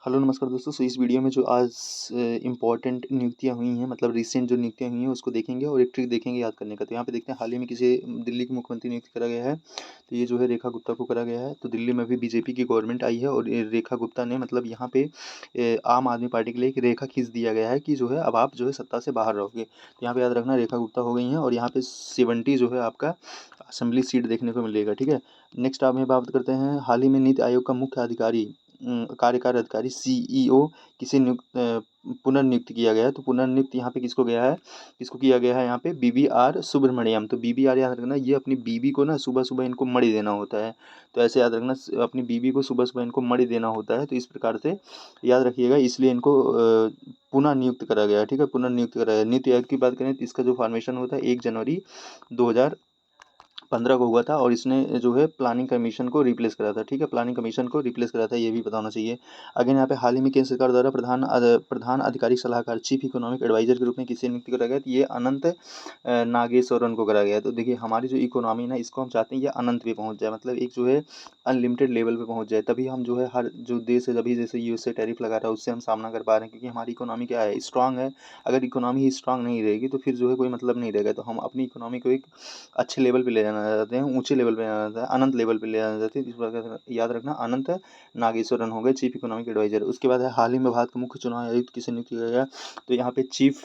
Hello नमस्कार दोस्तों। इस वीडियो में जो आज इम्पोर्टेंट नियुक्तियाँ हुई हैं, मतलब रिसेंट जो नियुक्तियाँ हुई हैं उसको देखेंगे और एक ट्रिक देखेंगे याद करने का। तो यहाँ पे देखते हैं हाल ही में किसे दिल्ली के मुख्यमंत्री नियुक्त करा गया है। तो ये जो है रेखा गुप्ता को करा गया है। तो दिल्ली में अभी बीजेपी की गवर्नमेंट आई है और ये रेखा गुप्ता ने मतलब यहाँ पे आम आदमी पार्टी के लिए एक रेखा खींच दिया गया है कि जो है अब आप जो है सत्ता से बाहर रहोगे। तो यहाँ पे याद रखना रेखा गुप्ता हो गई हैं और यहाँ पे 70 जो है आपका असेंबली सीट देखने को मिलेगा। ठीक है। नेक्स्ट आप में बात करते हैं हाल ही में नीति आयोग का मुख्य अधिकारी कार्यकारी अधिकारी सीईओ किसे पुनर्नियुक्त किया गया है। तो पुनर्नियुक्त यहाँ पे किसको गया है, किसको किया गया है यहाँ पे BBR सुब्रमण्यम। तो BBR याद रखना, ये अपनी बीबी को ना सुबह सुबह इनको मणि देना होता है। तो ऐसे याद रखना, अपनी बीबी को सुबह सुबह इनको मणि देना होता है। तो इस प्रकार से याद रखिएगा, इसलिए इनको पुनः नियुक्त करा गया है। ठीक है, पुनर्नियुक्त करा गया। नीति आयोग की बात करें तो इसका जो फॉर्मेशन होता है 1 जनवरी 2015 को हुआ था और इसने जो है प्लानिंग कमीशन को रिप्लेस करा था। ठीक है, प्लानिंग कमीशन को रिप्लेस करा था, ये भी बताना चाहिए। अगेन यहाँ पे हाल ही में केंद्र सरकार द्वारा प्रधान आधिकारिक सलाहकार चीफ इकोनॉमिक एडवाइजर के रूप में किसे नियुक्त करा गया। तो ये अनंत नागेश्वरन को करा गया। तो देखिए हमारी जो इकोनॉमी ना, इसको हम चाहते हैं ये अनंत पे पहुंच जाए, मतलब एक जो है अनलिमिटेड लेवल पे पहुंच जाए, तभी हम जो है हर जो देश है, अभी जैसे USA टैरिफ लगा रहा है उससे हम सामना कर पा रहे हैं, क्योंकि हमारी इकोनॉमी क्या है, स्ट्रांग है। अगर इकोनॉमी ही स्ट्रांग नहीं रहेगी तो फिर जो है कोई मतलब नहीं रहेगा। तो हम अपनी इकोनॉमी को एक अच्छे लेवल पे ले जाना चाहते हैं, ऊंचे लेवल पे जाना चाहते हैं, अनंत लेवल पे ले जाना चाहते हैं। इस प्रकार से याद रखना, अनंत नागेश्वरन हो गए चीफ इकोनॉमिक एडवाइजर। उसके बाद है हाल ही में भारत का मुख्य चुनाव आयुक्त किसे नियुक्त किया गया। तो यहाँ पे चीफ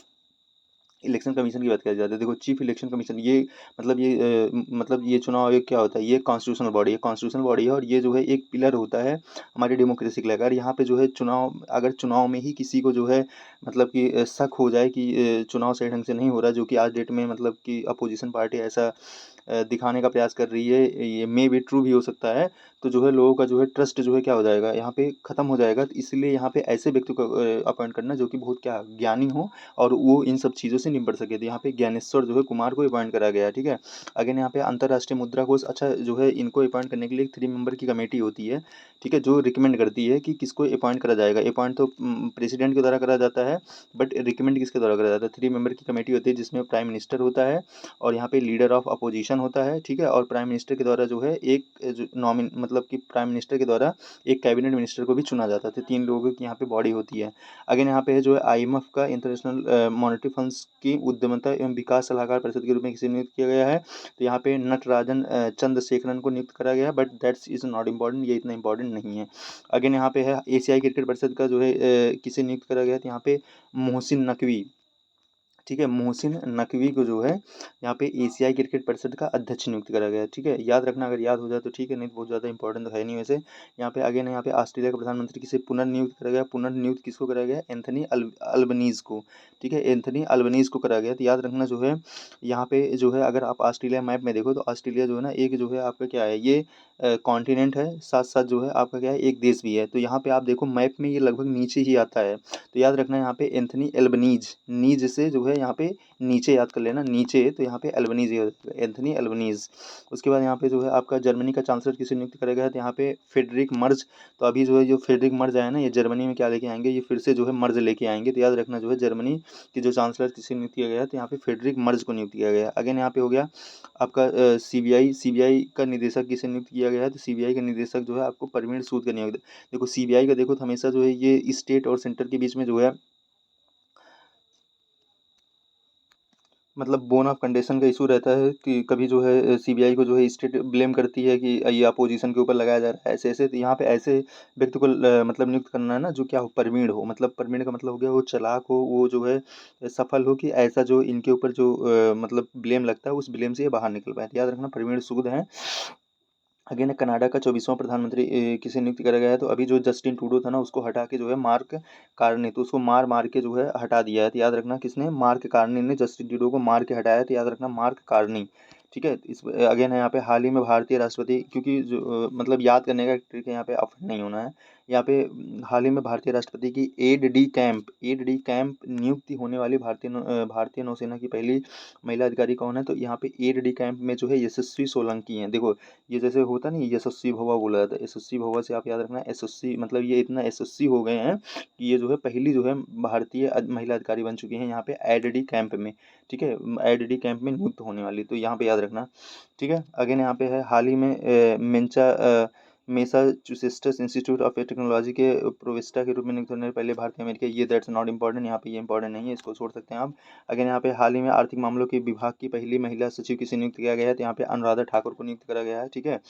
इलेक्शन कमीशन की बात की जाती है। देखो चीफ इलेक्शन कमीशन ये मतलब ये चुनाव आयोग क्या होता है, ये कॉन्स्टिट्यूशनल बॉडी है, कॉन्स्टिट्यूशनल बॉडी है और ये जो है एक पिलर होता है हमारी डेमोक्रेसी के लिए। अगर यहाँ पे जो है अगर चुनाव में ही किसी को जो है मतलब कि शक हो जाए कि चुनाव सही ढंग से नहीं हो रहा, जो कि आज डेट में मतलब कि अपोजिशन पार्टी ऐसा दिखाने का प्रयास कर रही है, ये मे बी ट्रू भी हो सकता है। तो जो है लोगों का जो है ट्रस्ट जो है क्या हो जाएगा, यहाँ पे खत्म हो जाएगा। तो इसलिए यहाँ पे ऐसे व्यक्ति को अपॉइंट करना जो कि बहुत क्या ज्ञानी हो और वो इन सब चीज़ों से निपट सके। तो यहाँ पे ज्ञानेश्वर जो है कुमार को अपॉइंट करा गया है। ठीक है। अगेन यहाँ पे अंतर्राष्ट्रीय मुद्रा कोष, अच्छा जो है इनको अपॉइंट करने के लिए 3 मेंबर की कमेटी होती है। ठीक है, जो रिकमेंड करती है कि किसको अपॉइंट करा जाएगा। अपॉइंट तो प्रेसिडेंट के द्वारा करा जाता है, बट रिकमेंड किसके द्वारा करा जाता है। 3 मेंबर की कमेटी होती है जिसमें प्राइम मिनिस्टर होता है और यहाँ पे लीडर ऑफ अपोजिशन होता है। ठीक है, और प्राइम मिनिस्टर के द्वारा जो है एक जो नॉमिन मतलब कि प्राइम मिनिस्टर के द्वारा एक कैबिनेट मिनिस्टर को भी चुना जाता है। तो 3 लोगों की यहाँ पे बॉडी होती है। अगेन यहाँ पे है जो है IMF का इंटरनेशनल मॉनेटरी फंड्स की उद्यमता एवं विकास सलाहकार परिषद के रूप में किसे नियुक्त किया गया है। तो यहाँ पे नटराजन चंद्रशेखरन को नियुक्त करा गया है, but that's is not important, ये इतना इंपॉर्टेंट नहीं है। अगेन यहाँ पे है एशियाई क्रिकेट परिषद का जो है किसे नियुक्त करा गया है। तो यहाँ पे मोहसिन नकवी, ठीक है, मोहसिन नकवी को जो है यहाँ पे एशियाई क्रिकेट परिषद का अध्यक्ष नियुक्त करा गया है। ठीक है, याद रखना, अगर याद हो जाए तो ठीक है, नहीं तो बहुत ज़्यादा इंपॉर्टेंट तो है नहीं वैसे। यहाँ पे आगे ना, यहाँ पे ऑस्ट्रेलिया का प्रधानमंत्री किसे पुनर्नियुक्त करा गया, पुनर्नियुक्त किसको करा गया, एंथनी अल्बनीज को। ठीक है, एंथनी अल्बनीज को करा गया। तो याद रखना जो है यहाँ पे जो है अगर आप ऑस्ट्रेलिया मैप में देखो तो ऑस्ट्रेलिया जो है ना एक जो है आपका क्या है, ये कॉन्टिनेंट है, साथ साथ जो है आपका क्या है एक देश भी है। तो यहाँ पे आप देखो मैप में ये लगभग नीचे ही आता है। तो याद रखना यहाँ पे एंथनी एल्बनीज, नीज से जो है यहाँ पे नीचे याद कर लेना, नीचे, तो यहाँ पे एल्बनीज, एंथनी एल्बनीज। उसके बाद यहाँ पे जो है आपका जर्मनी का चांसलर किसे नियुक्त करा गया है। तो यहाँ पे फेडरिक मर्ज। तो अभी जो है जो फेडरिक मर्ज आया ना, ये जर्मनी में क्या लेके आएंगे, ये फिर से जो है मर्ज लेके आएंगे। तो याद रखना जो है जर्मनी की जो चांसलर किसे नियुक्त किया गया है, तो यहाँ पे फेडरिक मर्ज को नियुक्त किया गया है। अगेन यहाँ पे हो गया आपका सीबीआई का निदेशक किसे नियुक्त किया गया है। तो सीबीआई का निदेशक जो है आपको परवीन सूद का नियुक्त। देखो सीबीआई का देखो तो हमेशा जो है ये स्टेट और सेंटर के बीच में जो है मतलब बोन ऑफ कंडीशन का इशू रहता है कि कभी जो है सीबीआई को जो है स्टेट ब्लेम करती है कि ये अपोजिशन के ऊपर लगाया जा रहा है, ऐसे ऐसे। तो यहाँ पे ऐसे व्यक्ति को मतलब नियुक्त करना है ना जो क्या हो, प्रवीण हो, मतलब प्रवीण का मतलब हो गया वो चालाक हो, वो जो है सफल हो, कि ऐसा जो इनके ऊपर जो मतलब ब्लेम लगता है उस ब्लेम से ये बाहर निकल पाए। तो याद रखना प्रवीण सूद है। अगेन कनाडा का 24वां प्रधानमंत्री किसे नियुक्त करा गया है। तो अभी जो जस्टिन ट्रूडो था ना उसको हटा के जो है मार्क कार्नी, तो उसको मार मार के जो है हटा दिया है। तो याद रखना किसने, मार्क कार्नी ने जस्टिन ट्रूडो को मार के हटाया है। तो याद रखना मार्क कार्नी। ठीक है, इस अगेन है यहाँ पे हाल ही में भारतीय राष्ट्रपति, क्योंकि जो मतलब याद करने का ट्रिक है यहाँ पे, ऑफेंड नहीं होना है। यहाँ पे हाल ही में भारतीय राष्ट्रपति की एड डी कैंप नियुक्ति होने वाली भारतीय नौसेना की पहली महिला अधिकारी कौन है। तो यहाँ पे एड डी कैंप में जो है यशस्वी सोलंकी हैं। देखो ये जैसे होता नहीं, यशस्वी भवा बोला जाता है, यशस्वी भवा से आप याद रखना एसएससी, मतलब ये इतना एसएससी हो गए हैं कि ये जो है पहली जो है भारतीय महिला अधिकारी बन चुकी हैं यहाँ पे एडडी कैंप में। ठीक है, एडडी कैंप में नियुक्त होने वाली, तो यहाँ पे याद रखना। ठीक है, अगेन यहाँ पे है हाल ही में मैसाचुसेट्स इंस्टीट्यूट ऑफ टेक्नोलॉजी के प्रोविस्टा के रूप में नियुक्त होने वाले पहले भारतीय अमेरिकी, ये दैट्स नॉट इम्पॉर्टेंट, यहाँ पे ये इंपॉर्टेंट नहीं है, इसको छोड़ सकते हैं आप। अगर यहाँ पे हाल ही में आर्थिक मामलों के विभाग की पहली महिला सचिव किसे नियुक्त किया गया है, तो यहाँ पे अनुराधा ठाकुर को नियुक्त करा गया है, ठीक है।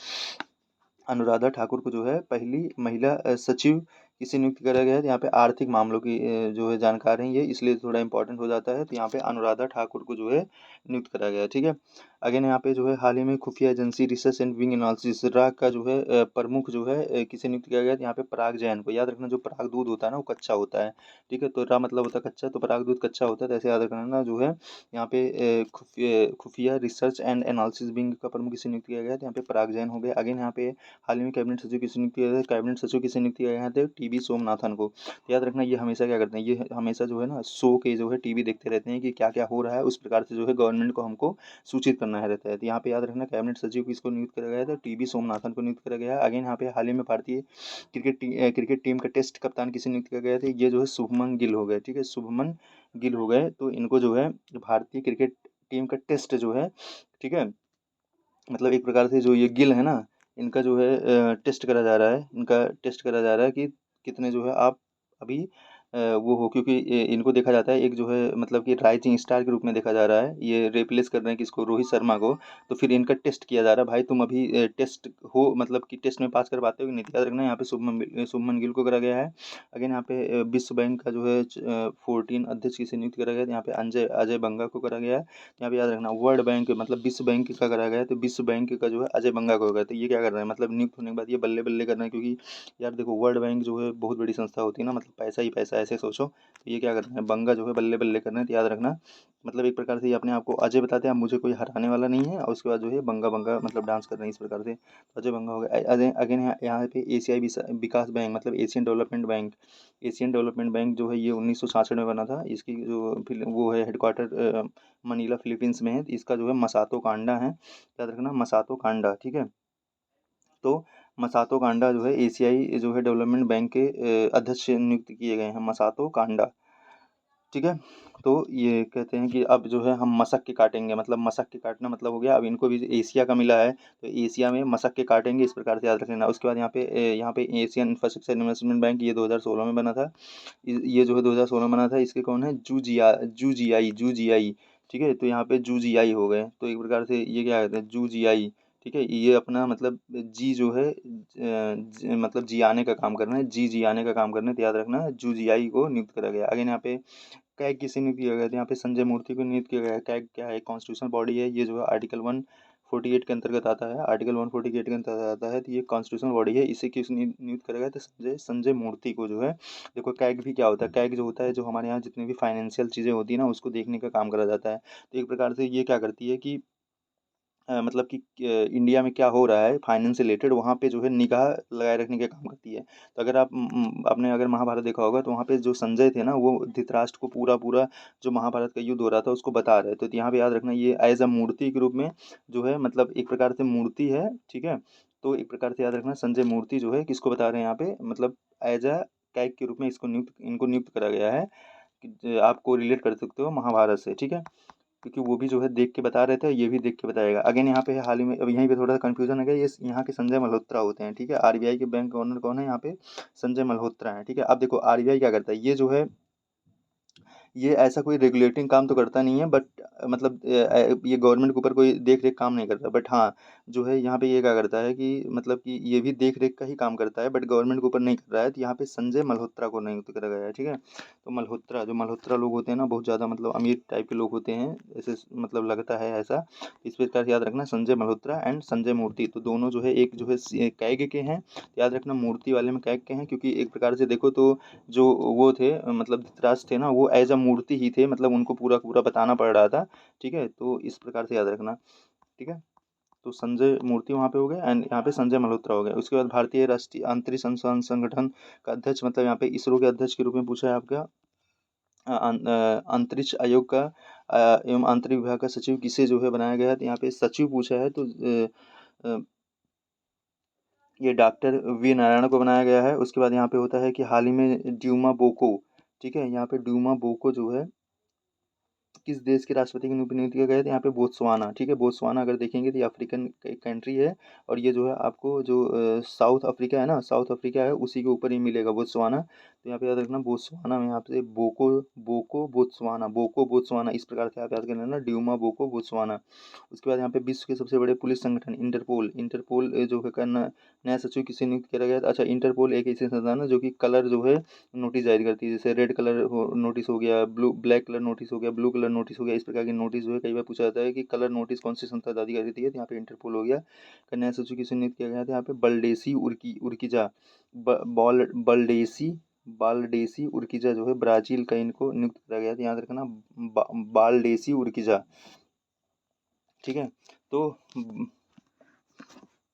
अनुराधा ठाकुर को जो है पहली महिला सचिव किसे नियुक्त करा गया है, तो यहाँ पे आर्थिक मामलों की जो है जानकारी है ये, इसलिए थोड़ा इंपॉर्टेंट हो जाता है, तो यहाँ पे अनुराधा ठाकुर को जो है नियुक्त करा गया है, ठीक है। अगेन यहाँ पे जो है हाल ही में खुफिया agency research and wing analysis रा का जो है प्रमुख जो है किसे नियुक्त किया गया है, तो यहाँ पे पराग जैन को। याद रखना जो पराग दूध होता है ना वो कच्चा होता है, ठीक है, तो रा मतलब होता है कच्चा, तो पराग दूध कच्चा होता है, तो ऐसे याद रखना ना जो है यहाँ पे खुफिया रिसर्च एंड एनालिसिस विंग का प्रमुख किसे नियुक्त किया गया है, तो यहाँ पे पराग जैन हो गया। अगेन यहाँ पे हाल ही में कैबिनेट सचिव किसे नियुक्त किया गया है, कैबिनेट सचिव किसे नियुक्त किया गया है, तो टीबी सोमनाथन को। तो याद रखना ये हमेशा क्या करते हैं, ये हमेशा जो है ना शो के जो है टीवी देखते रहते हैं कि क्या क्या हो रहा है, उस प्रकार से जो है गवर्नमेंट को हमको सूचित करना है रहता है। तो यहाँ पे याद रखना कैबिनेट सचिव किसको नियुक्त करा गया है, तो टीबी सोमनाथन को नियुक्त करा गया है। अगेन यहाँ पे हाल ही में भारतीय क्रिकेट टीम का टेस्ट कप्तान किसे नियुक्त किया गया था, ये जो है शुभमन गिल हो गए, ठीक है, शुभमन गिल हो गए, तो इनको जो है भारतीय क्रिकेट टीम का टेस्ट जो है, ठीक है, मतलब एक प्रकार से जो ये गिल है ना, इनका जो है टेस्ट करा जा रहा है, इनका टेस्ट करा जा रहा है कि कितने जो है आप अभी वो हो, क्योंकि इनको देखा जाता है एक जो है मतलब कि राइजिंग स्टार के रूप में देखा जा रहा है, ये रिप्लेस कर रहे हैं किसको, रोहित शर्मा को, तो फिर इनका टेस्ट किया जा रहा है, भाई तुम अभी टेस्ट हो, मतलब कि टेस्ट में पास कर पाते हो कि नहीं, तो याद रखना यहाँ पे शुभमन गिल को करा गया है। अगेन यहाँ पे विश्व बैंक का जो है 14 अध्यक्ष किसे नियुक्त करा गया है, यहाँ पे अजय बंगा को करा गया है। यहाँ पे याद रखना वर्ल्ड बैंक मतलब विश्व बैंक का करा गया है, तो विश्व बैंक का जो है अजय बंगा को होगा, तो ये क्या कर रहे हैं, मतलब नियुक्त होने के बाद ये बल्ले बल्ले कर रहे हैं, क्योंकि यार देखो वर्ल्ड बैंक जो है बहुत बड़ी संस्था होती है ना, मतलब पैसा ही पैसा ऐसे सोचो, तो ये क्या कर रहे हैं, बंगा जो है बल्ले बल्ले कर रहे हैं, तो याद रखना मतलब एक प्रकार से ये अपने आप को अजय बताते हैं, अब मुझे कोई हराने वाला नहीं है, और उसके बाद जो है बंगा बंगा मतलब डांस कर रहे हैं इस प्रकार से, तो अजय बंगा हो गया। अजय अगेन यहाँ पे एशियाई विकास बैंक मतलब एशियन डेवलपमेंट बैंक जो है ये 1966 में बना था, इसकी जो वो है हेडक्वार्टर मनीला फिलीपींस में है, इसका जो है मसातो कांडा है, याद रखना मसातो कांडा, ठीक है। तो मसातो कांडा जो है एशियाई जो है डेवलपमेंट बैंक के अध्यक्ष नियुक्त किए गए हैं, मसातो कांडा, ठीक है। तो ये कहते हैं कि अब जो है हम मशक के काटेंगे, मतलब मशक के काटना मतलब हो गया अब इनको भी एशिया का मिला है, तो एशिया में मशक के काटेंगे, इस प्रकार से याद रख लेना। उसके बाद यहाँ पे एशियन इंफ्रास्ट्रक्चर इन्वेस्टमेंट बैंक ये 2016 में बना था, ये जो है 2016 में बना था, इसके कौन है, जू जी आई, ठीक है, तो यहाँ पे जू जी आई हो गए, तो एक प्रकार से ये क्या कहते हैं, जू जी आई, ठीक है, ये अपना मतलब जी जो है मतलब जी आने का काम कर रहे हैं, जी आने का काम कर रहे हैं, तो याद रखना जू जी आई को नियुक्त करा गया। अगेन यहाँ पे कैग किसे नियुक्त किया गया था, यहाँ पे संजय मूर्ति को नियुक्त किया गया है। कैग क्या है, कॉन्स्टिट्यूशनल बॉडी है, ये जो है आर्टिकल 148 के अंतर्गत आता है, आर्टिकल 148 के अंतर्गत आता है, तो ये कॉन्स्टिट्यूशनल बॉडी है, इसे किस नियुक्त करा गया, तो संजय मूर्ति को जो है। देखो कैग भी क्या होता है, कैग जो होता है जो हमारे यहाँ जितनी भी फाइनेंशियल चीज़ें होती है ना उसको देखने का काम करा जाता है, तो एक प्रकार से ये क्या करती है कि मतलब कि इंडिया में क्या हो रहा है फाइनेंस से रिलेटेड, वहाँ पे जो है निगाह लगाए रखने का काम करती है। तो अगर आप आपने अगर महाभारत देखा होगा तो वहाँ पे जो संजय थे ना वो धृतराष्ट्र को पूरा पूरा जो महाभारत का युद्ध हो रहा था उसको बता रहे थे, तो यहाँ पे याद रखना ये एज अ मूर्ति के रूप में जो है, मतलब एक प्रकार से मूर्ति है, ठीक है, तो एक प्रकार से याद रखना संजय मूर्ति जो है किसको बता रहे हैं यहाँ पे, मतलब एज अ कैग के रूप में इनको नियुक्त करा गया है, कि आप को रिलेट कर सकते हो महाभारत से, ठीक है, क्योंकि वो भी जो है देख के बता रहे थे, ये भी देख के बताएगा। अगेन यहाँ पे हाल ही में अब यहीं पे थोड़ा सा कंफ्यूजन है, ये यहाँ के संजय मल्होत्रा होते हैं, ठीक है, आरबीआई के बैंक गवर्नर कौन है यहाँ पे, संजय मल्होत्रा है, ठीक है। अब देखो आरबीआई क्या करता है, ये जो है ये ऐसा कोई रेगुलेटिंग काम तो करता नहीं है, बट मतलब ये गवर्नमेंट के ऊपर कोई देख रेख काम नहीं करता, बट हाँ जो है यहाँ पे ये क्या करता है कि मतलब कि ये भी देख रेख का ही काम करता है, बट गवर्नमेंट के ऊपर नहीं कर रहा है, तो यहाँ पे संजय मल्होत्रा को नियुक्त करा गया है, ठीक है। तो मल्होत्रा लोग होते हैं ना बहुत ज़्यादा मतलब अमीर टाइप के लोग होते हैं, ऐसे मतलब लगता है ऐसा, इस प्रकार से याद रखना संजय मल्होत्रा एंड संजय मूर्ति, तो दोनों जो है एक जो है कैग के हैं, तो याद रखना मूर्ति वाले में कैग के हैं, क्योंकि एक प्रकार से देखो तो जो वो थे मतलब धृतराष्ट्र थे ना वो एज अ मूर्ति ही थे, मतलब उनको पूरा पूरा बताना पड़ रहा था, ठीक है, तो इस प्रकार से याद रखना, ठीक है। तो संजय मूर्ति वहाँ पे हो गए एंड यहाँ पे संजय मल्होत्रा हो गए। उसके बाद भारतीय राष्ट्रीय अंतरिक्ष अनुसंधान संगठन का अध्यक्ष, मतलब यहाँ पे इसरो के अध्यक्ष के रूप में पूछा है आपका अंतरिक्ष आयोग का एवं अंतरिक्ष विभाग का सचिव किसे जो है बनाया गया है, तो यहाँ पे सचिव पूछा है, तो अ, ये डॉक्टर वी नारायण को बनाया गया है। उसके बाद यहाँ पे होता है कि हाल ही में ड्यूमा बोको, ठीक है, यहाँ पे ड्यूमा बोको जो है किस देश के राष्ट्रपति की नियुक्ति किया गया है? तो यहाँ पे बोत्सवाना, ठीक है। बोत्सवाना अगर देखेंगे तो ये अफ्रीकन कंट्री है, और ये जो है आपको जो साउथ अफ्रीका है ना, साउथ अफ्रीका है उसी के ऊपर ही मिलेगा बोत्सवाना। तो यहाँ पे याद रखना बोत्सवाना में यहाँ पे Boko Boko Botswana, Boko Botswana, इस प्रकार से आप याद कर लेना, ड्यूमा बोको बोत्सवाना। उसके बाद यहाँ पे विश्व के सबसे बड़े पुलिस संगठन इंटरपोल, इंटरपोल जो है करना नया सचिव किसे नियुक्त किया गया था? अच्छा, इंटरपोल एक ऐसी संस्थान है जो कि कलर जो है नोटिस जारी करती है, जैसे रेड कलर हो नोटिस हो गया, ब्लू ब्लैक कलर नोटिस हो गया, ब्लू कलर नोटिस हो गया, इस प्रकार के नोटिस जो है कई बार पूछा जाता है कि कलर नोटिस कौन सी संस्था जारी करती है, तो यहाँ पे इंटरपोल हो गया। कन्या सचिव किसे नियुक्त किया गया था? यहाँ पे बल्डेसी उर्किजा, बल्डेसी बालडेसी उर्किजा जो है ब्राजील का इनको नियुक्त किया गया था, याद रखना बालडेसी उर्किजा, ठीक है। तो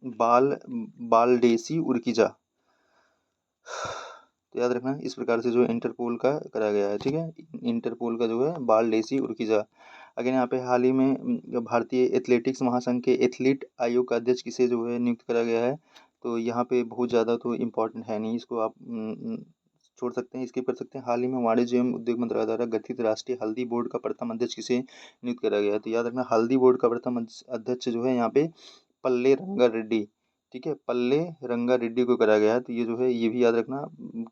बालडेसी उर्किजा, तो याद रखना इस प्रकार से जो इंटरपोल का करा गया है, ठीक है। इंटरपोल का जो है बालडेसी उर्किजा। अगेन यहाँ पे हाल ही में भारतीय एथलेटिक्स महासंघ के एथलीट आयोग का अध्यक्ष किसे जो है नियुक्त करा गया है? तो यहाँ पे बहुत ज़्यादा तो इम्पोर्टेंट है नहीं, इसको आप छोड़ सकते हैं, स्किप कर सकते हैं। हाल ही में वाणिज्य एवं उद्योग मंत्रालय द्वारा गठित राष्ट्रीय हल्दी बोर्ड का प्रथम अध्यक्ष किसे नियुक्त करा गया है? तो याद रखना हल्दी बोर्ड का प्रथम अध्यक्ष जो है यहाँ पे पल्ले रंगा रेड्डी, ठीक है, पल्ले रंगा रेड्डी को करा गया है। तो ये जो है ये भी याद रखना,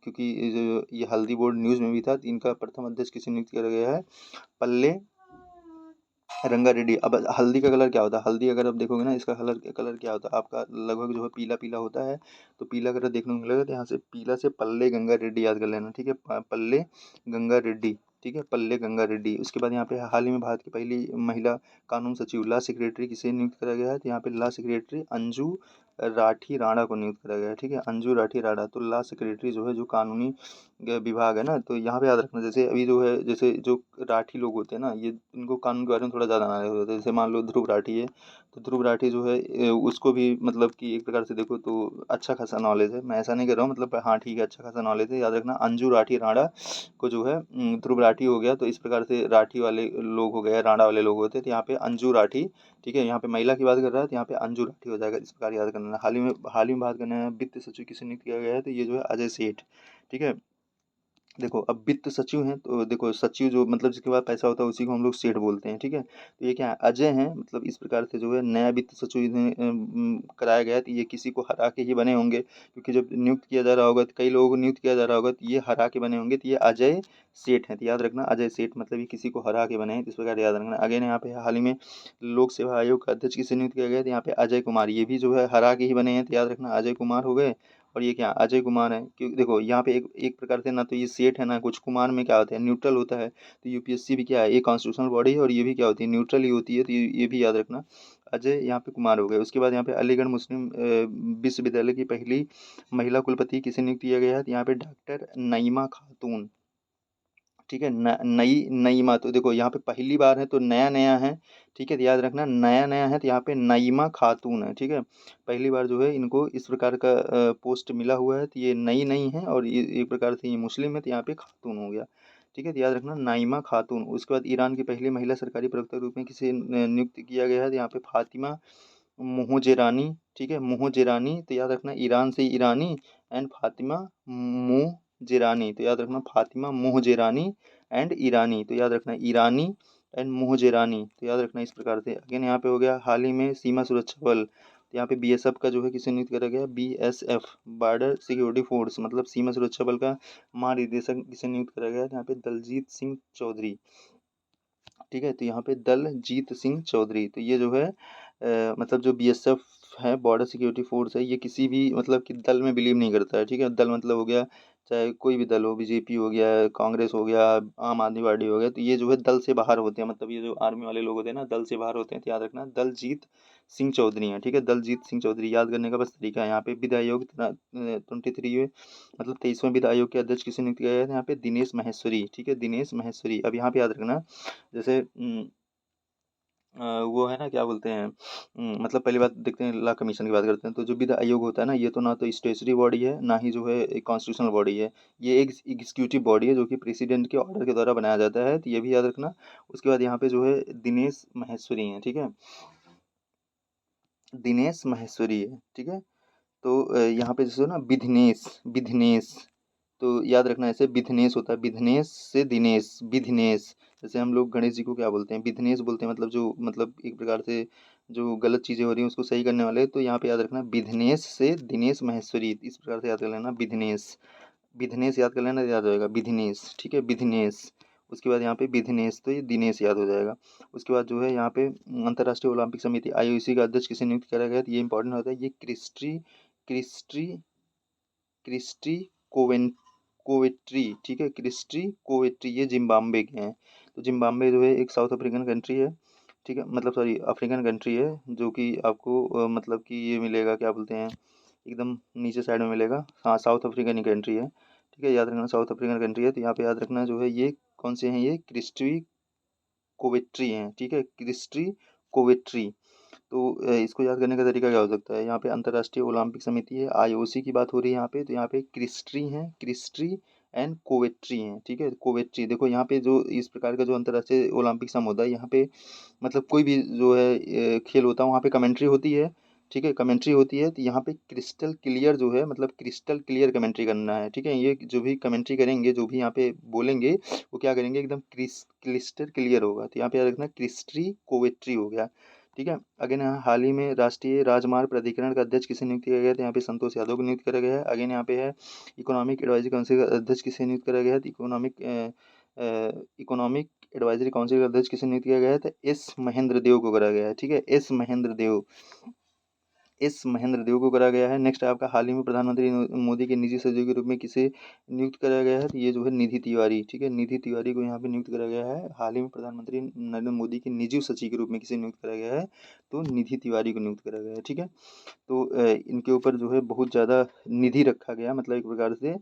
क्योंकि ये जो ये हल्दी बोर्ड न्यूज़ में भी था, तो इनका प्रथम अध्यक्ष किसे नियुक्त किया गया है? पल्ले रंगा रेड्डी। अब हल्दी का कलर क्या होता है? हल्दी अगर आप देखोगे ना, इसका कलर कलर क्या होता है आपका, लगभग जो है पीला पीला होता है। तो पीला कलर देखने को मिलेगा, तो यहाँ से पीला से पल्ले गंगा रेड्डी याद कर लेना, ठीक है, पल्ले गंगा रेड्डी, ठीक है, पल्ले गंगा रेड्डी। उसके बाद यहाँ पे हाल ही में भारत की पहली महिला कानून सचिव लॉ सेक्रेटरी किसे नियुक्त करा गया है? तो यहाँ पे लॉ सेक्रेटरी अंजू राठी राणा को नियुक्त करा गया है, ठीक है, अंजू राठी राणा। तो लॉ सेक्रेटरी जो है जो कानूनी विभाग है ना, तो यहाँ पे याद रखना, जैसे अभी जो है जैसे जो राठी लोग होते हैं ना, ये इनको कानून के बारे में थोड़ा ज़्यादा नॉलेज होता है। जैसे मान लो ध्रुव राठी है, तो ध्रुव राठी जो है उसको भी मतलब कि एक प्रकार से देखो तो अच्छा खासा नॉलेज है, मैं ऐसा नहीं कर रहा हूँ, मतलब हाँ ठीक है, अच्छा खासा नॉलेज है। याद रखना अंजू राठी राणा को जो है ध्रुव राठी हो गया, तो इस प्रकार से राठी वाले लोग हो गए, राणा वाले लोग होते हैं, तो यहाँ पे अंजू राठी, ठीक है, यहाँ पे महिला की बात कर रहा है तो यहाँ पे अंजू राठी हो जाएगा, इस प्रकार याद करना। हाल ही में बात करना है वित्त सचिव किसे नियुक्त किया गया है? तो ये जो है अजय सेठ, ठीक है। देखो अब वित्त सचिव हैं, तो देखो सचिव जो मतलब जिसके पास पैसा होता है उसी को हम लोग सेठ बोलते हैं, ठीक है। तो ये क्या है? अजय हैं, मतलब इस प्रकार से जो है नया वित्त सचिव इन्हें कराया गया है, तो ये किसी को हरा के ही बने होंगे, क्योंकि जब नियुक्त किया जा रहा होगा तो कई लोगों को नियुक्त किया जा रहा होगा, तो ये हरा के बने होंगे, तो ये अजय सेठ हैं। तो याद रखना अजय सेठ मतलब ये किसी को हरा के बने हैं, इस प्रकार याद रखना। अगेन यहाँ पे हाल ही में लोक सेवा आयोग का अध्यक्ष किसे नियुक्त किया गया है? तो यहाँ पे अजय कुमार, ये भी जो है हरा के ही बने हैं, तो याद रखना अजय कुमार हो गए, और ये क्या अजय कुमार है, क्योंकि देखो यहाँ पे एक एक प्रकार से ना तो ये सेठ है ना कुछ, कुमार में क्या होता है न्यूट्रल होता है। तो यूपीएससी भी क्या है, एक कॉन्स्टिट्यूशनल बॉडी है, और ये भी क्या होती है न्यूट्रल ही होती है, तो ये भी याद रखना। अजय यहाँ पे कुमार हो गए। उसके बाद यहाँ पे अलीगढ़ मुस्लिम विश्वविद्यालय की पहली महिला कुलपति किसे नियुक्त किया गया है? तो यहाँ पे डॉक्टर नईमा खातून, ठीक है, नई नईमा। तो देखो यहाँ पे पहली बार है तो नया नया है, ठीक है, तो याद रखना नया नया है, तो यहाँ पे नईमा खातून है, ठीक है। पहली बार जो है इनको इस प्रकार का पोस्ट मिला हुआ है, तो ये नई नई है, और ये एक प्रकार से ये मुस्लिम है, तो यहाँ पे खातून हो गया, ठीक है, तो याद रखना नाइमा खातून। उसके बाद ईरान की पहली महिला सरकारी प्रवक्ता के रूप में किसे नियुक्त किया गया है? तो यहाँ पे फातिमा मोहजेरानी, ठीक है, मोहजेरानी, तो याद रखना ईरान से ईरानी, एंड फातिमा मोहजेरानी, तो याद रखना फातिमा मोहजेरानी एंड ईरानी, तो याद रखना ईरानी एंड मोहजेरानी, तो याद रखना इस प्रकार से। अगेन यहाँ पे हो गया हाल ही में सीमा सुरक्षा बल, तो यहाँ पे बीएसएफ का जो है किसे नियुक्त करा गया? बीएसएफ बॉर्डर सिक्योरिटी फोर्स, मतलब सीमा सुरक्षा बल का महानिदेशक किसे नियुक्त करा गया है? तो यहाँ पे दलजीत सिंह चौधरी, ठीक है, तो यहाँ पे दलजीत सिंह चौधरी। तो ये जो है मतलब जो बीएसएफ है, बॉर्डर सिक्योरिटी फोर्स है, ये किसी भी मतलब कि दल में बिलीव नहीं करता है, ठीक है। दल मतलब हो गया चाहे कोई भी दल हो, बीजेपी हो गया, कांग्रेस हो गया, आम आदमी पार्टी हो गया, तो ये जो है दल से बाहर होते हैं, मतलब ये जो आर्मी वाले लोग होते हैं ना दल से बाहर होते हैं, तो याद रखना दलजीत सिंह चौधरी है, ठीक है, दलजीत सिंह चौधरी। याद करने का बस तरीका है। यहाँ पे वित्त आयोग 23 मतलब 23वें वित्त आयोग के अध्यक्ष किसे नियुक्त किया गया है? यहाँ पे दिनेश महेश्वरी, ठीक है, दिनेश महेश्वरी। अब यहाँ पे याद रखना जैसे वो है ना क्या बोलते हैं, मतलब पहली बात देखते हैं लॉ कमीशन की बात करते हैं, तो जो वित्त आयोग होता है ना, ये तो ना तो स्टेचुरी बॉडी है ना ही जो है एक कॉन्स्टिट्यूशनल बॉडी है, ये एक एग्जीक्यूटिव बॉडी है जो कि प्रेसिडेंट के ऑर्डर के द्वारा बनाया जाता है, तो ये भी याद रखना। उसके बाद यहाँ पे जो है दिनेश महेश्वरी हैं, ठीक है, दिनेश महेश्वरी है, ठीक है। तो यहाँ पे जैसे ना विधिनेश, विधिनेश, तो याद रखना ऐसे विधिनेश होता है, विधिनेश से दिनेश, विधिनेश, जैसे हम लोग गणेश जी को क्या बोलते हैं, विघ्नेश बोलते हैं, मतलब जो मतलब एक प्रकार से जो गलत चीज़ें हो रही हैं उसको सही करने वाले। तो यहाँ पे याद रखना विघ्नेश से दिनेश महेश्वरी, इस प्रकार से याद कर लेना। विघ्नेश, विघ्नेश याद कर लेना, याद हो जाएगा विघ्नेश, ठीक है, विघ्नेश। उसके बाद यहाँ पे विघ्नेश, तो ये दिनेश याद हो जाएगा। उसके बाद जो है यहाँ पे अंतर्राष्ट्रीय ओलंपिक समिति आईओसी का अध्यक्ष किसे नियुक्त करा गया है, तो ये इंपॉर्टेंट होता है। ये क्रिस्टी क्रिस्टी क्रिस्टी कोवेन कोवेट्री, ठीक है, क्रिस्टी कोवेट्री, ये जिम्बाब्वे के हैं। तो जिम्बाब्वे जो है एक साउथ अफ्रीकन कंट्री है, ठीक है, मतलब सॉरी अफ्रीकन कंट्री है, जो कि आपको मतलब कि ये मिलेगा, क्या बोलते हैं, एकदम नीचे साइड में मिलेगा। हाँ, साउथ अफ्रीकन ही कंट्री है, ठीक है, याद रखना साउथ अफ्रीकन कंट्री है। तो यहाँ पे याद रखना जो है ये कौन से हैं, ये क्रिस्टी कोवेट्री हैं, ठीक है, क्रिस्टी कोवेट्री। तो इसको याद करने का तरीका क्या हो सकता है, यहाँ पे अंतर्राष्ट्रीय ओलंपिक समिति है, आईओसी की बात हो रही है यहाँ पे। तो यहाँ पे क्रिस्टी हैं, क्रिस्टी एंड कोवेट्री हैं, ठीक है, कोवेट्री। देखो यहाँ पे जो इस प्रकार का जो अंतर्राष्ट्रीय ओलंपिक सम होता है, यहाँ पे मतलब कोई भी जो है खेल होता है वहाँ पे कमेंट्री होती है, ठीक है, कमेंट्री होती है। तो यहाँ पे क्रिस्टल क्लियर जो है, मतलब क्रिस्टल क्लियर कमेंट्री करना है, ठीक है। ये जो भी कमेंट्री करेंगे, जो भी यहाँ पे बोलेंगे, वो क्या करेंगे, एकदम क्रिस्टल क्लियर होगा। तो यहाँ पे याद रखना क्रिस्टी कोवेट्री हो गया, ठीक है। अगेन यहाँ हाल ही में राष्ट्रीय राजमार्ग प्राधिकरण का अध्यक्ष किसे नियुक्त किया गया था, यहाँ पे संतोष यादव को नियुक्त किया गया है। अगेन यहाँ पे है इकोनॉमिक एडवाइजरी काउंसिल का अध्यक्ष किसे नियुक्त किया गया है, इकोनॉमिक एडवाइजरी काउंसिल का अध्यक्ष किसे नियुक्त किया गया है, तो एस महेंद्र देव को करा गया है, ठीक है, एस महेंद्र देव, एस महेंद्र देव को करा गया है। नेक्स्ट है आपका हाल ही में प्रधानमंत्री मोदी के निजी सचिव के रूप में किसे नियुक्त करा गया है, तो ये जो है निधि तिवारी, ठीक है, निधि तिवारी को यहाँ पे नियुक्त करा गया है। हाल ही में प्रधानमंत्री नरेंद्र मोदी के निजी सचिव के रूप में किसे नियुक्त करा गया है, तो निधि तिवारी को नियुक्त करा गया है, ठीक है। तो इनके ऊपर जो है बहुत ज़्यादा निधि रखा गया, मतलब एक प्रकार से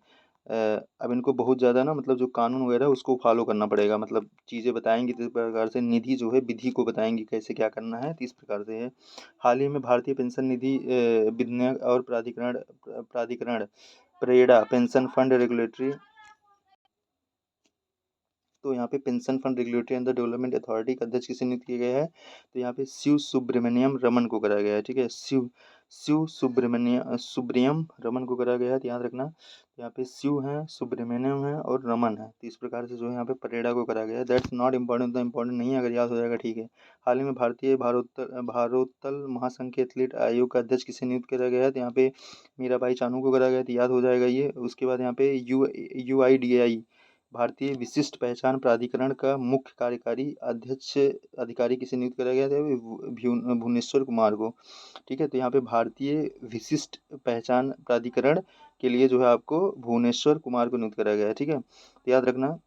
अब इनको बहुत ज़्यादा ना, मतलब जो कानून वगैरह उसको फॉलो करना पड़ेगा, मतलब चीज़ें बताएंगी तो इस प्रकार से निधि जो है विधि को बताएंगी कैसे क्या करना है, तो इस प्रकार से है। हाल ही में भारतीय पेंशन निधि विनियम और प्राधिकरण प्राधिकरण प्रेडा पेंशन फंड रेगुलेटरी, तो यहाँ पे pension fund regulatory and the development authority का अध्यक्ष किसे नियुक्त किया गया है, तो यहाँ पे शिव सुब्रमण्यम रमन को करा गया है, ठीक है, शिव सुब्रमण्यम रमन को करा गया है। तो याद रखना यहाँ पे शिव है, सुब्रमण्यम है और रमन है, तो इस प्रकार से जो है यहाँ पे परेड़ा को करा गया है। दैट्स नॉट इम्पॉर्टेंट, तो इम्पॉर्टेंट नहीं है, अगर याद हो जाएगा ठीक है। हाल ही में भारतीय भारोत्तोलन महासंघ के एथलीट आयोग का अध्यक्ष किसे नियुक्त करा गया है, तो यहाँ पे मीराबाई चानू को करा गया है, तो याद हो जाएगा ये। उसके बाद यहाँ पे UIDAI भारतीय विशिष्ट पहचान प्राधिकरण का मुख्य कार्यकारी अध्यक्ष अधिकारी किसे नियुक्त करा गया था, भुवनेश्वर कुमार को, ठीक है। तो यहाँ पे भारतीय विशिष्ट पहचान प्राधिकरण के लिए जो है आपको भुवनेश्वर कुमार को नियुक्त करा गया है, ठीक है। तो याद रखना,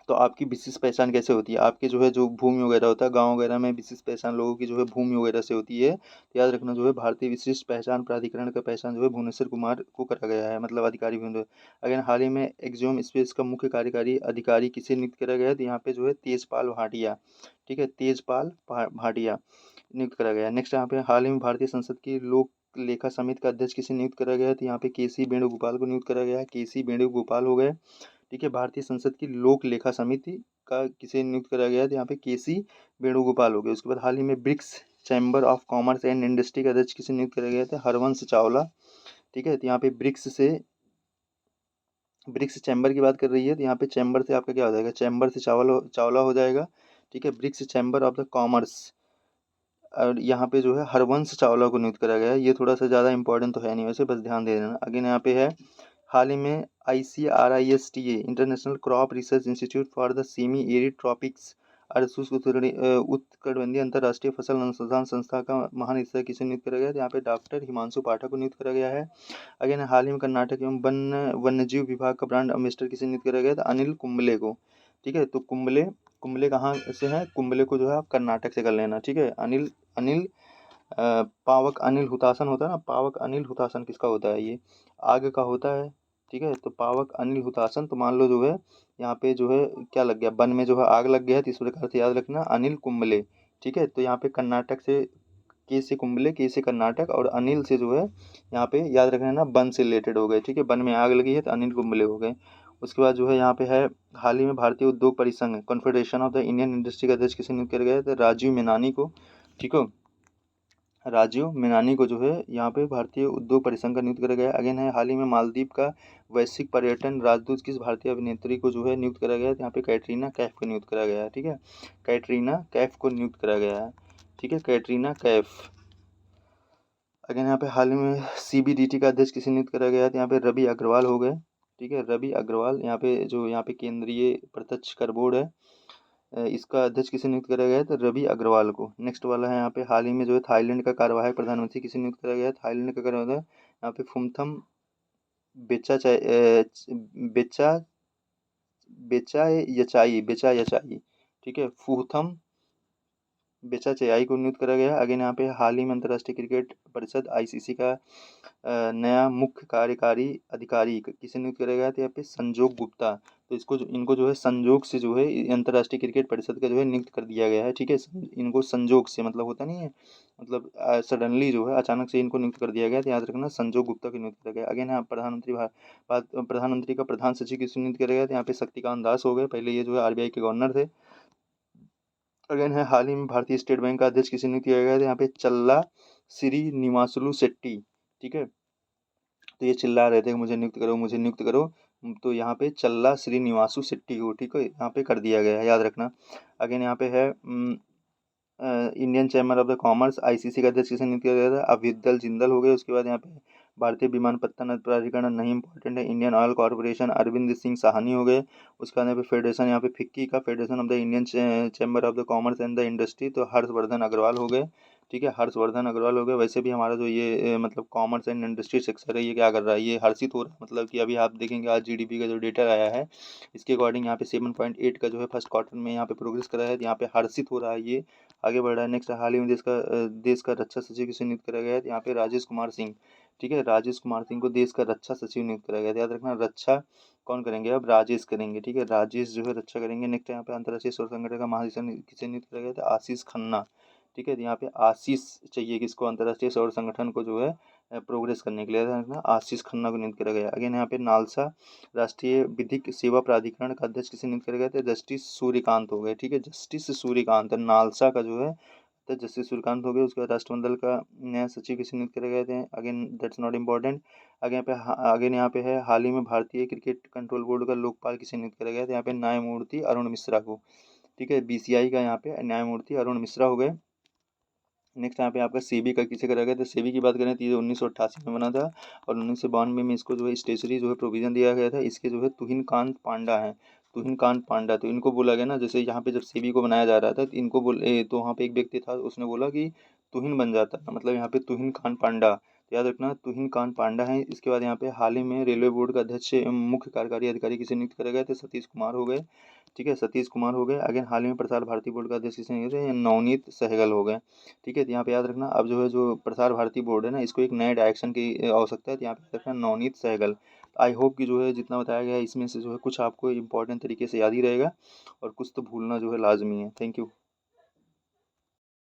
तो आपकी विशिष्ट पहचान कैसे होती है, आपके जो है जो भूमि वगैरह होता है, गांव वगैरह में विशिष्ट पहचान लोगों की जो है भूमि वगैरह से होती है। तो याद रखना जो है भारतीय विशिष्ट पहचान प्राधिकरण का पहचान जो है भुवनेश्वर कुमार को करा गया है, मतलब अधिकारी भी। अगर हाल ही में एक्जियोम स्पेस का मुख्य कार्यकारी अधिकारी किसे नियुक्त करा गया है, तो यहाँ पे जो है तेजपाल भाटिया, ठीक है, तेजपाल भाटिया नियुक्त करा गया है। नेक्स्ट यहाँ पे हाल ही में भारतीय संसद की लोक लेखा समिति का अध्यक्ष किसे नियुक्त करा गया है, तो यहाँ पे KC वेणुगोपाल को नियुक्त करा गया है, KC वेणुगोपाल हो गए, ठीक है। भारतीय संसद की लोक लेखा समिति का किसे नियुक्त करा गया है, तो यहाँ पे KC वेणुगोपाल हो गए। उसके बाद हाल ही में BRICS chamber of commerce and industry का अध्यक्ष किसे नियुक्त करा गया था, हरवंश चावला, ठीक है। तो यहाँ पे ब्रिक्स चैम्बर की बात कर रही है, तो यहाँ पे चैम्बर से आपका क्या हो जाएगा, चैम्बर से चावला हो जाएगा, ठीक है। BRICS chamber of the commerce, और यहाँ पे जो है हरवंश चावला को नियुक्त करा गया है। ये थोड़ा सा ज़्यादा इंपॉर्टेंट तो है नहीं वैसे, बस ध्यान दे देना। अगेन यहाँ पे है हाल ही में ICRISTA international crop research institute for the semi arid tropics अर्ध शुष्क उष्णकटिबंधीय अंतर्राष्ट्रीय फसल अनुसंधान संस्था का महानिदेशक किसे नियुक्त करा गया है, यहाँ पे डॉक्टर हिमांशु पाठक को नियुक्त करा गया है। अगेन हाल ही में कर्नाटक एवं वन्यजीव विभाग का ब्रांड अम्बेसडर किसे नियुक्त करा गया था, अनिल कुंबले को, ठीक है। तो कुंबले कुंबले कहाँ से हैं, कुंबले को जो है आप कर्नाटक से कर लेना, ठीक है। अनिल अनिल पावक अनिल हुतासन होता है ना, पावक अनिल हुतासन किसका होता है, ये आग का होता है, ठीक है। तो पावक अनिल हुतासन, तो मान लो जो है यहाँ पे जो है क्या लग गया, वन में जो है आग लग गया है, तो इस प्रकार से याद रखना अनिल कुंबले, ठीक है। तो यहाँ पे कर्नाटक से के से कुंबले, के से कर्नाटक, और अनिल से जो है यहाँ पे याद रखना ना वन से रिलेटेड हो गए, ठीक है, वन में आग लगी है तो अनिल कुंबले हो गए। उसके बाद जो है यहाँ पे है हाल ही में भारतीय उद्योग परिसंघ confederation of the Indian industry का अध्यक्ष किसे नियुक्त किया गया है, तो राजीव मेनानी को, ठीक हो। राजीव मेनानी को जो है यहाँ पे भारतीय उद्योग परिसंघ का नियुक्त करा गया है। अगेन है हाल ही में मालदीव का वैश्विक पर्यटन राजदूत किस भारतीय अभिनेत्री को जो है नियुक्त करा गया है, तो यहाँ पे कैटरीना कैफ को नियुक्त करा गया है। ठीक है, कैटरीना कैफ को नियुक्त करा गया है। ठीक है, कैटरीना कैफ। अगेन यहाँ पे हाल ही में CBDT का अध्यक्ष किसे नियुक्त करा गया है, तो यहाँ पे रवि अग्रवाल हो गए। ठीक है, रवि अग्रवाल। यहाँ पे जो यहाँ पे केंद्रीय प्रत्यक्ष कर बोर्ड है, इसका अध्यक्ष किसे नियुक्त करा गया है, तो रवि अग्रवाल को। नेक्स्ट वाला है यहाँ पे हाल ही में जो है थाईलैंड का कार्यवाहक प्रधानमंत्री किसे नियुक्त करा गया है, थाईलैंड का कार्यवाहक यहाँ पे फुमथम बेचा बेचा बेचा यचाई। ठीक है, फूथम बेचाचेयाई को नियुक्त करा गया है। अगेन यहाँ पे हाल ही में अंतर्राष्ट्रीय क्रिकेट परिषद ICC का नया मुख्य कार्यकारी अधिकारी किसे नियुक्त करा गया है, तो यहाँ पे संजोग गुप्ता। तो इनको जो है संजोग से जो है अंतर्राष्ट्रीय क्रिकेट परिषद का जो है नियुक्त कर दिया गया है। ठीक है, इनको संजोग से मतलब होता नहीं है, मतलब सडनली जो है अचानक से इनको नियुक्त कर दिया गया, तो याद रखना संजोग गुप्ता को नियुक्त करा गया। अगेन यहाँ प्रधानमंत्री का प्रधान सचिव किसे नियुक्त करा गया, तो यहाँ पे शक्तिकांत दास हो गए। पहले ये जो है RBI के गवर्नर थे। अगेन है हाल ही में भारतीय स्टेट बैंक का अध्यक्ष किसे नियुक्त किया गया है, यहाँ पे चल्ला श्रीनिवासुलु शेट्टी। ठीक है, तो ये चिल्ला रहे थे कि मुझे नियुक्त करो, मुझे नियुक्त करो, तो यहाँ पे चल्ला श्रीनिवासु शेट्टी को, ठीक है, यहाँ पे कर दिया गया है, याद रखना। अगेन यहाँ पे है Indian chamber of the commerce ICC का अध्यक्ष किसे नियुक्त किया गया था, अविदल जिंदल हो गए। उसके बाद यहाँ पे भारतीय विमानपत्तन प्राधिकरण नहीं इंपॉर्टेंट है, Indian oil corporation Arvind Singh Sahni हो गए। उसके बाद यहाँ पे फेडरेशन, यहाँ पे फिक्की का federation of the Indian chamber of the commerce and the industry, तो हर्षवर्धन अग्रवाल हो गए। ठीक है, हर्षवर्धन अग्रवाल हो गए। वैसे भी हमारा जो ये मतलब कॉमर्स एंड इंडस्ट्री सेक्टर है, ये क्या कर रहा है, ये हर्षित हो रहा है। मतलब कि अभी आप देखेंगे आज GDP का जो डेटा आया है, इसके अकॉर्डिंग यहाँ पे 7.8 का जो है फर्स्ट क्वार्टर में यहाँ पे प्रोग्रेस करा है, यहाँ पे हर्षित हो रहा है, ये आगे बढ़ रहा है। नेक्स्ट हाल ही में देश का रक्षा सचिव किसे नियुक्त करा गया है, यहाँ पे राजेश कुमार सिंह। ठीक है, राजेश कुमार सिंह को देश का रक्षा सचिव नियुक्त करा गया है। याद रखना, रक्षा कौन करेंगे, अब राजेश करेंगे। ठीक है, राजेश जो है रक्षा करेंगे। नेक्स्ट यहाँ पे अंतर्राष्ट्रीय सौर संगठन का महानिदेशक किसे नियुक्त करा गया था, आशीष खन्ना। ठीक है, तो यहाँ पे आशीष चाहिए किसको, अंतर्राष्ट्रीय सौर संगठन को जो है प्रोग्रेस करने के लिए, आशीष खन्ना को नियुक्त करा गया। अगेन यहाँ पे नालसा राष्ट्रीय विधिक सेवा प्राधिकरण का अध्यक्ष किसे नियुक्त करा गया था, जस्टिस सूर्यकांत हो गए। ठीक है, जस्टिस सूर्यकांत नालसा का जो है तो जस्टिस सूर्यकांत हो गए। उसके बाद राष्ट्रमंडल का नया सचिव किसे नियुक्त करे गए थे, again that's not important. Again यहाँ पे है हाल ही में भारतीय क्रिकेट कंट्रोल बोर्ड का लोकपाल किसे नियुक्त करे गए थे, यहाँ पे न्यायमूर्ति अरुण मिश्रा को। ठीक है, BCI का यहाँ पे न्यायमूर्ति अरुण मिश्रा हो गए। नेक्स्ट यहाँ पे आपका सेबी का किसे करा गया, तो सेबी की बात करें तो ये 1988 में बना था, और 1992 में इसको जो है स्टेशनरी जो है प्रोविजन दिया गया था। इसके जो है तुहिन कांत पांडा है, तुहिन कांत पांडा। तो इनको बोला गया ना, जैसे यहाँ पे जब सेबी को बनाया जा रहा था, तो इनको तो वहाँ पे एक व्यक्ति था, उसने बोला कि तुहिन बन जाता है, मतलब यहाँ पे तुहिन कांत पांडा, तो याद रखना तुहिन कांत पांडा है। इसके बाद यहाँ पे हाल ही में रेलवे बोर्ड का अध्यक्ष मुख्य कार्यकारी अधिकारी किसे नियुक्त करे गए थे, सतीश कुमार हो गए। ठीक है, सतीश कुमार हो गए। अगेन हाल ही में प्रसार भारती बोर्ड का अध्यक्ष किसे नियुक्त किया, नवनीत सहगल हो गए। ठीक है, तो यहाँ पे याद रखना, अब जो है जो प्रसार भारती बोर्ड है ना, इसको एक नए डायरेक्शन की आवश्यकता है, तो यहाँ पे याद रखना नवनीत सहगल। आई होप कि जो है जितना बताया गया है इसमें से जो है कुछ आपको इंपॉर्टेंट तरीके से याद ही रहेगा, और कुछ तो भूलना जो है लाजमी है। Thank you.